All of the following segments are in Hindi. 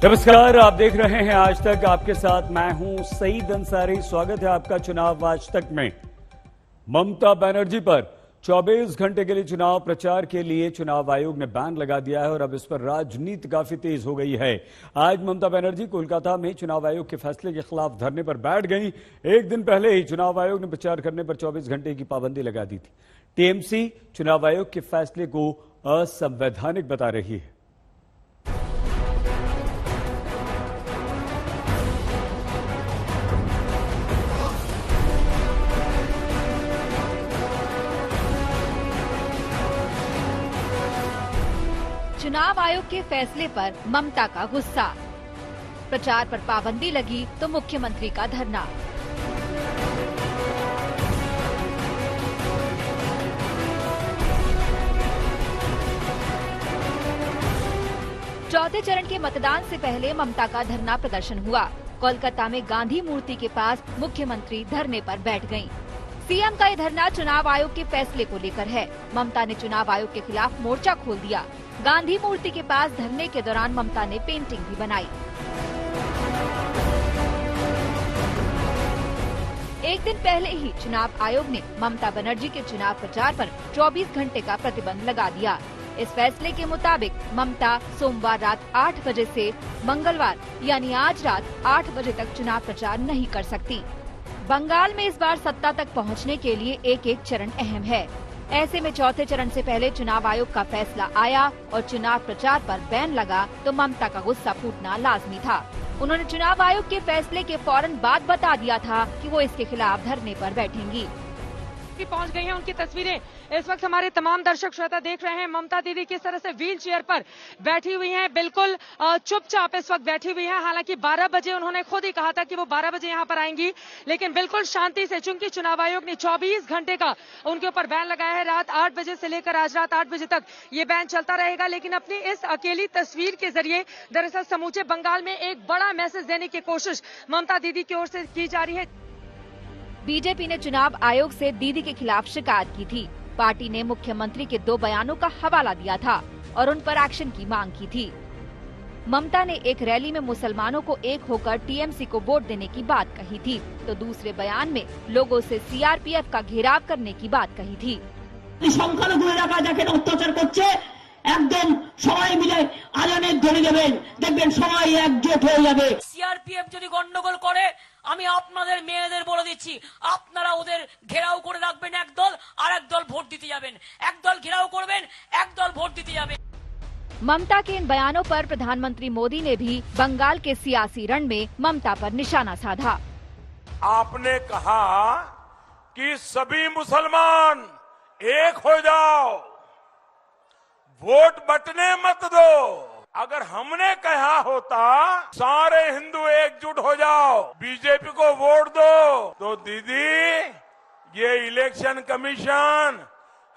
नमस्कार, आप देख रहे हैं आज तक। आपके साथ मैं हूं सईद अंसारी। स्वागत है आपका चुनाव आज तक में। ममता बनर्जी पर 24 घंटे के लिए चुनाव प्रचार के लिए चुनाव आयोग ने बैन लगा दिया है और अब इस पर राजनीति काफी तेज हो गई है। आज ममता बनर्जी कोलकाता में चुनाव आयोग के फैसले के खिलाफ धरने पर बैठ गई। एक दिन पहले ही चुनाव आयोग ने प्रचार करने पर 24 घंटे की पाबंदी लगा दी थी। टीएमसी चुनाव आयोग के फैसले को असंवैधानिक बता रही है। चुनाव आयोग के फैसले पर ममता का गुस्सा, प्रचार पर पाबंदी लगी तो मुख्यमंत्री का धरना। चौथे चरण के मतदान से पहले ममता का धरना प्रदर्शन हुआ। कोलकाता में गांधी मूर्ति के पास मुख्यमंत्री धरने पर बैठ गयीं। सीएम का ये धरना चुनाव आयोग के फैसले को लेकर है। ममता ने चुनाव आयोग के खिलाफ मोर्चा खोल दिया। गांधी मूर्ति के पास धरने के दौरान ममता ने पेंटिंग भी बनाई। एक दिन पहले ही चुनाव आयोग ने ममता बनर्जी के चुनाव प्रचार पर 24 घंटे का प्रतिबंध लगा दिया। इस फैसले के मुताबिक ममता सोमवार रात 8 बजे से मंगलवार यानी आज रात 8 बजे तक चुनाव प्रचार नहीं कर सकती। बंगाल में इस बार सत्ता तक पहुंचने के लिए एक एक चरण अहम है। ऐसे में चौथे चरण से पहले चुनाव आयोग का फैसला आया और चुनाव प्रचार पर बैन लगा तो ममता का गुस्सा फूटना लाजमी था। उन्होंने चुनाव आयोग के फैसले के फौरन बाद बता दिया था कि वो इसके खिलाफ धरने पर बैठेंगी। पहुंच गई हैं उनकी तस्वीरें इस वक्त हमारे तमाम दर्शक श्रोता देख रहे हैं। ममता दीदी किस तरह से व्हील चेयर पर बैठी हुई हैं, बिल्कुल चुपचाप इस वक्त बैठी हुई हैं। हालांकि 12 बजे उन्होंने खुद ही कहा था कि वो 12 बजे यहां पर आएंगी, लेकिन बिल्कुल शांति से, चूंकि चुनाव आयोग ने 24 घंटे का उनके ऊपर बैन लगाया है। रात 8 बजे से लेकर आज रात 8 बजे तक ये बैन चलता रहेगा। लेकिन अपनी इस अकेली तस्वीर के जरिए दरअसल समूचे बंगाल में एक बड़ा मैसेज देने की कोशिश ममता दीदी की ओर से की जा रही है। बीजेपी ने चुनाव आयोग से दीदी के खिलाफ शिकायत की थी। पार्टी ने मुख्यमंत्री के 2 बयानों का हवाला दिया था और उन पर एक्शन की मांग की थी। ममता ने एक रैली में मुसलमानों को एक होकर टीएमसी को वोट देने की बात कही थी, तो दूसरे बयान में लोगों से सीआरपीएफ का घेराव करने की बात कही थी। একদম সবাই মিলে আজানের ধরে দেবেন, দেখবেন সবাই একজোট হয়ে যাবে। সিআরপিএফ যদি গন্ডগোল করে আমি আপনাদের মেয়েদের বলে দিচ্ছি, আপনারা ওদের ঘেরাও করে রাখবেন, একদল আর একদল ভোট দিতে যাবেন, একদল ঘেরাও করবেন, একদল ভোট দিতে যাবেন। ममता के इन बयानों पर प्रधानमंत्री मोदी ने भी बंगाल के सियासी रण में ममता पर निशाना साधा। आपने कहा कि सभी मुसलमान एक हो जाओ, वोट बंटने मत दो। अगर हमने कहा होता सारे हिंदू एकजुट हो जाओ, बीजेपी को वोट दो, तो दीदी ये इलेक्शन कमीशन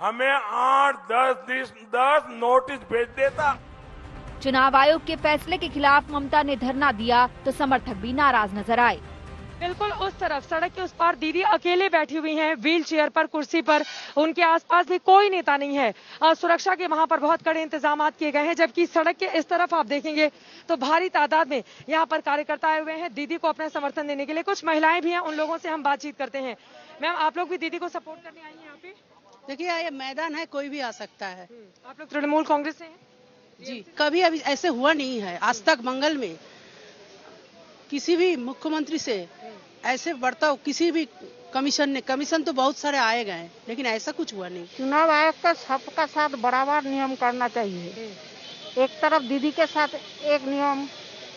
हमें 8-10 नोटिस भेज देता। चुनाव आयोग के फैसले के खिलाफ ममता ने धरना दिया तो समर्थक भी नाराज नजर आए। बिल्कुल उस तरफ सड़क के उस पार दीदी अकेले बैठी हुई हैं, व्हील चेयर पर, कुर्सी पर। उनके आसपास भी कोई नेता नहीं है। सुरक्षा के वहां पर बहुत कड़े इंतजाम किए गए हैं, जबकि सड़क के इस तरफ आप देखेंगे तो भारी तादाद में यहाँ पर कार्यकर्ता आए हुए हैं दीदी को अपना समर्थन देने के लिए। कुछ महिलाएं भी हैं, उन लोगों से हम बातचीत करते हैं। मैम, आप लोग भी दीदी को सपोर्ट करने आई हैं यहाँ पे? देखिए, ये मैदान है, कोई भी आ सकता है। आप लोग तृणमूल कांग्रेस से हैं? जी, कभी अभी ऐसे हुआ नहीं है आज तक मंगल में किसी भी मुख्यमंत्री से ऐसे बर्ताव किसी भी कमीशन तो बहुत सारे आए गए, लेकिन ऐसा कुछ हुआ नहीं। चुनाव आयोग का सबका साथ बराबर नियम करना चाहिए। एक तरफ दीदी के साथ एक नियम,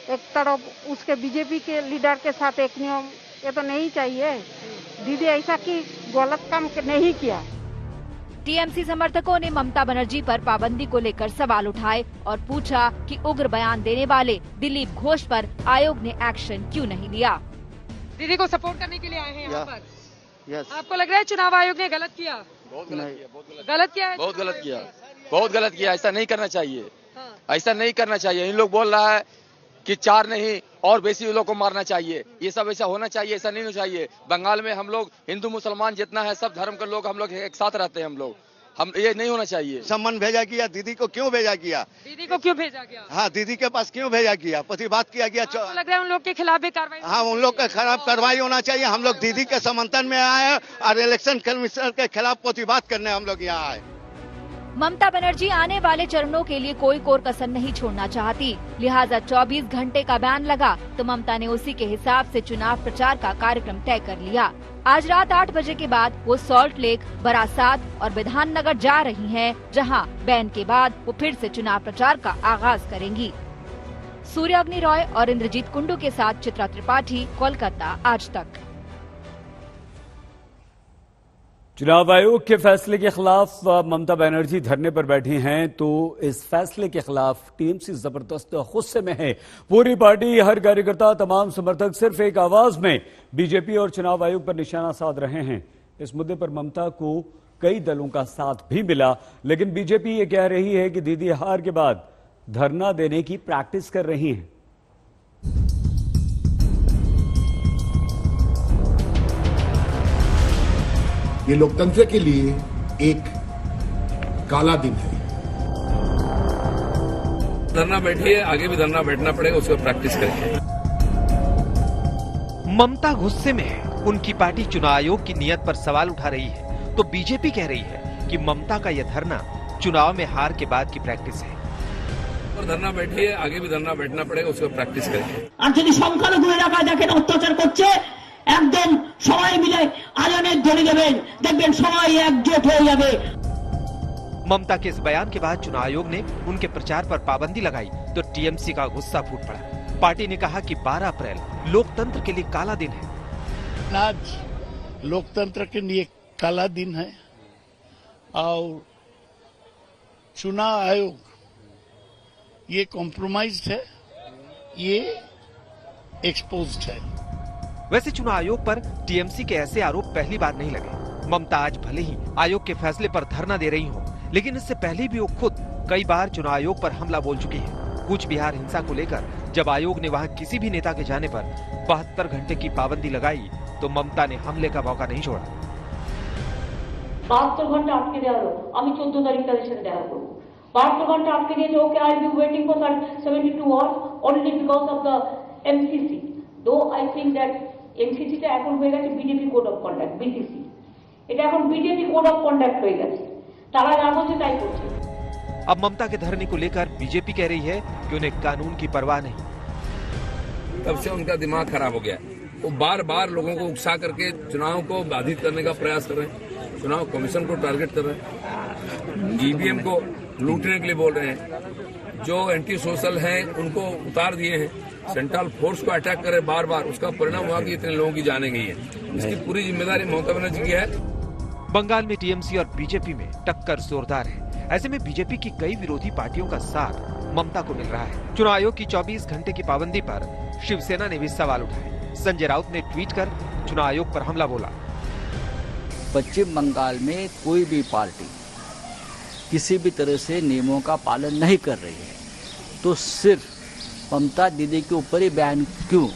एक तरफ उसके बीजेपी के लीडर के साथ एक नियम, ये तो नहीं चाहिए। दीदी ऐसा की गलत काम नहीं किया। टीएमसी समर्थकों ने ममता बनर्जी पर पाबंदी को लेकर सवाल उठाए और पूछा कि उग्र बयान देने वाले दिलीप घोष पर आयोग ने एक्शन क्यों नहीं लिया। दीदी को सपोर्ट करने के लिए आए हैं यहाँ पर। यस। आपको लग रहा है चुनाव आयोग ने गलत किया? बहुत गलत किया, बहुत गलत किया। ऐसा नहीं करना चाहिए। हाँ। ऐसा नहीं करना चाहिए। इन लोग बोल रहा है कि 4 नहीं और बेसी लोग को मारना चाहिए। ये सब ऐसा होना चाहिए, ऐसा नहीं होना चाहिए। बंगाल में हम लोग हिंदू मुसलमान जितना है सब धर्म के लोग हम लोग एक साथ रहते हैं हम लोग। हम ये नहीं होना चाहिए। सम्मान भेजा किया, दीदी को क्यों भेजा किया? दीदी को क्यों भेजा गया? हाँ, दीदी के पास क्यों भेजा किया? प्रतिवाद किया गया। आपको लग रहा है उन लोग के खिलाफ भी कार्रवाई? हाँ, उन लोग के खिलाफ कार्रवाई होना चाहिए। हम लोग दीदी के समर्थन में आए हैं और इलेक्शन कमिश्नर के खिलाफ प्रतिवाद करने हम लोग यहाँ आए। ममता बनर्जी आने वाले चरणों के लिए कोई कोर कसर नहीं छोड़ना चाहती, लिहाजा 24 घंटे का बैन लगा तो ममता ने उसी के हिसाब से चुनाव प्रचार का कार्यक्रम तय कर लिया। आज रात 8 बजे के बाद वो सॉल्ट लेक, बरासात और विधाननगर जा रही हैं, जहां बैन के बाद वो फिर से चुनाव प्रचार का आगाज करेंगी। सूर्य अग्नि रॉय और इंद्रजीत कुंडू के साथ चित्रा त्रिपाठी, कोलकाता, आज तक। चुनाव आयोग के फैसले के खिलाफ ममता बनर्जी धरने पर बैठी हैं, तो इस फैसले के खिलाफ टीएमसी जबरदस्त गुस्से में है। पूरी पार्टी, हर कार्यकर्ता, तमाम समर्थक सिर्फ एक आवाज में बीजेपी और चुनाव आयोग पर निशाना साध रहे हैं। इस मुद्दे पर ममता को कई दलों का साथ भी मिला, लेकिन बीजेपी ये कह रही है कि दीदी हार के बाद धरना देने की प्रैक्टिस कर रही हैं। ये लोकतंत्र के लिए एक काला दिन है। धरना बैठिए, आगे भी धरना बैठना पड़ेगा, उसको प्रैक्टिस करेंगे। ममता गुस्से में है। उनकी पार्टी चुनाव आयोग की नियत पर सवाल उठा रही है, तो बीजेपी कह रही है कि ममता का यह धरना चुनाव में हार के बाद की प्रैक्टिस है। और धरना बैठिए, आगे भी धरना बैठना पड़ेगा, उसको प्रैक्टिस करेंगे। আর যদি সংখ্যালঘু এলাকায় দেখেন অত্যাচার করছে, একদম সবাই মিলে আজানের ধ্বনি দেবেন, দেখবেন সবাই একজোট হয়ে যাবে। ममता के इस बयान के बाद चुनाव आयोग ने उनके प्रचार पर पाबंदी लगाई तो टीएमसी का गुस्सा फूट पड़ा। पार्टी ने कहा कि 12 अप्रैल लोकतंत्र के लिए काला दिन है। आज लोकतंत्र के लिए काला दिन है और चुनाव आयोग ये कॉम्प्रोमाइज्ड है, ये एक्सपोज्ड है। वैसे चुनाव आयोग पर टीएमसी के ऐसे आरोप पहली बार नहीं लगे। ममता आज भले ही आयोग के फैसले पर धरना दे रही हो, लेकिन इससे पहले भी वो खुद कई बार चुनाव आयोग पर हमला बोल चुकी है। कूच बिहार हिंसा को लेकर जब आयोग ने वहां किसी भी नेता के जाने पर 72 घंटे की पाबंदी लगाई तो ममता ने हमले का मौका नहीं छोड़ा। 72 ঘন্টা আটকে দেওয়া হলো, আমি 14 তারিখ তাদের সাথে দেখা করব। 72 ঘন্টা আটকে দিয়েছে, okay I will be waiting for 72 hours only because of the MCC. Though I think that এমসিসিটা এখন হয়ে গেছে BJP code of conduct, BCC. এটা এখন বিজেপি কোড অফ কন্ডাক্ট হয়ে গেছে, তারা যা বলছে তাই করছে। अब ममता के धरने को लेकर बीजेपी कह रही है कि उन्हें कानून की परवाह नहीं। तब से उनका दिमाग खराब हो गया। वो बार बार लोगों को उकसा करके चुनाव को बाधित करने का प्रयास कर रहे हैं, चुनाव कमीशन को टारगेट कर रहे हैं, ईवीएम को लूटने के लिए बोल रहे हैं, जो एंटी सोशल हैं उनको उतार दिए हैं, सेंट्रल फोर्स को अटैक करे बार बार। उसका परिणाम हुआ कि इतने लोगों की जाने गई है। इसकी पूरी जिम्मेदारी ममता बनर्जी की है। बंगाल में टीएमसी और बीजेपी में टक्कर जोरदार है। ऐसे में बीजेपी की कई विरोधी पार्टियों का साथ ममता को मिल रहा है। चुनाव आयोग की 24 घंटे की पाबंदी पर शिवसेना ने भी सवाल उठाए। संजय राउत ने ट्वीट कर चुनाव आयोग पर हमला बोला। पश्चिम बंगाल में कोई भी पार्टी किसी भी तरह से नियमों का पालन नहीं कर रही है, तो सिर्फ ममता दीदी के ऊपर ही बैन क्यों,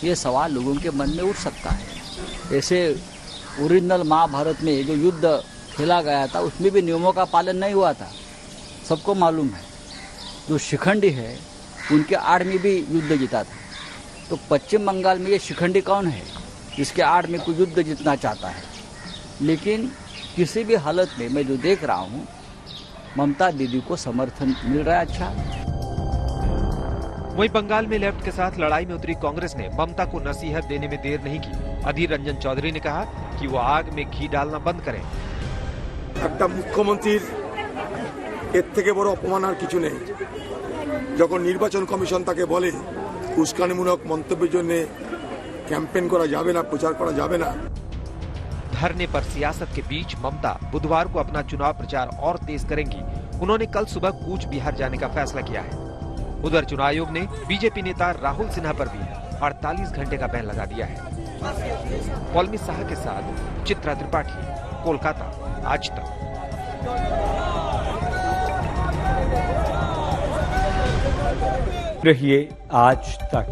ये सवाल लोगों के मन में उठ सकता है। ऐसे ओरिजिनल महाभारत में जो युद्ध खेला गया था उसमें भी नियमों का पालन नहीं हुआ था, सबको मालूम है। जो शिखंडी है उनके आड़ में भी युद्ध जीता था, तो पश्चिम बंगाल में ये शिखंडी कौन है जिसके आड़ में कोई युद्ध जीतना चाहता है। लेकिन किसी भी हालत में मैं जो देख रहा हूँ ममता दीदी को समर्थन मिल रहा है। अच्छा, वहीं बंगाल में लेफ्ट के साथ लड़ाई में उतरी कांग्रेस ने ममता को नसीहत देने में देर नहीं की। अधीर रंजन चौधरी ने कहा कि वो आग में घी डालना बंद करें। একটা মুখ্যমন্ত্রীর এর থেকে বড় অপমান আর কিছু নেই। যখন নির্বাচন কমিশন তাকে বলে উস্কানিমূলক মন্তব্যের জন্য ক্যাম্পেইন করা যাবে না, প্রচার করা যাবে না। धरने पर सियासत के बीच ममता बुधवार को अपना चुनाव प्रचार और तेज करेंगी। उन्होंने कल सुबह कूच बिहार जाने का फैसला किया है। उधर चुनाव आयोग ने बीजेपी नेता राहुल सिन्हा पर भी 48 घंटे का बैन लगा दिया है। पौलमी साहा के साथ चित्रा त्रिपाठी, कोलकाता, आज तक। रहिए आज तक।